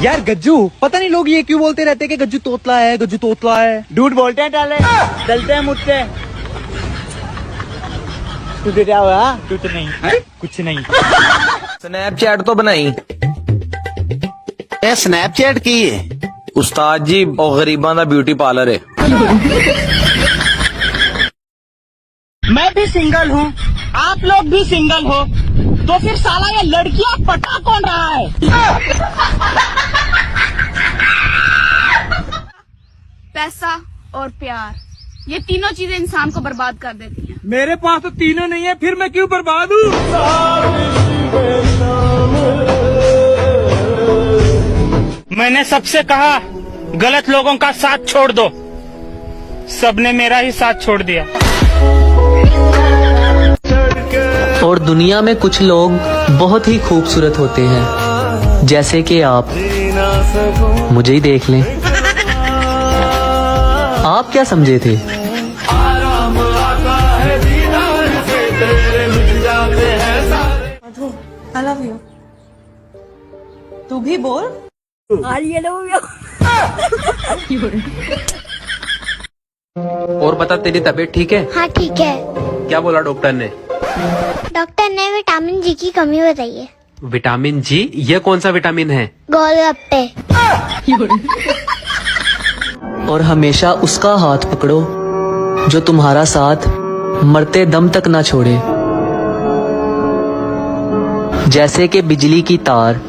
यार गज्जू, पता नहीं लोग ये क्यों बोलते रहते कि गज्जू तोतला है, गज्जू तोतला है। झूठ बोलते हैं टाले, चलते हैं मुझसे। तुझे क्या हुआ? कुछ नहीं है? कुछ नहीं। स्नैपचैट तो बनाई ਇਹ स्नैपचैट की है? उस्ताद जी और गरीबां दा ब्यूटी पार्लर है। मैं भी सिंगल हूँ, आप लोग भी सिंगल हो, तो फिर साला ये लड़कियां पटा कौन रहा है? पैसा और प्यार, ये तीनों चीजें इंसान को बर्बाद कर देती हैं। मेरे पास तो तीनों नहीं है, फिर मैं क्यों बर्बाद हूँ? मैंने सबसे कहा गलत लोगों का साथ छोड़ दो, सबने मेरा ही साथ छोड़ दिया। और दुनिया में कुछ लोग बहुत ही खूबसूरत होते हैं, जैसे कि आप मुझे ही देख लें। आप क्या समझे थे? I love you. तू भी बोल। और बता, तेरी तबीयत ठीक है? हाँ ठीक है। क्या बोला डॉक्टर ने? डॉक्टर ने विटामिन जी की कमी बताई है। विटामिन जी? ये कौन सा विटामिन है? गोलगप्पे। और हमेशा उसका हाथ पकड़ो जो तुम्हारा साथ मरते दम तक ना छोड़े, जैसे कि बिजली की तार।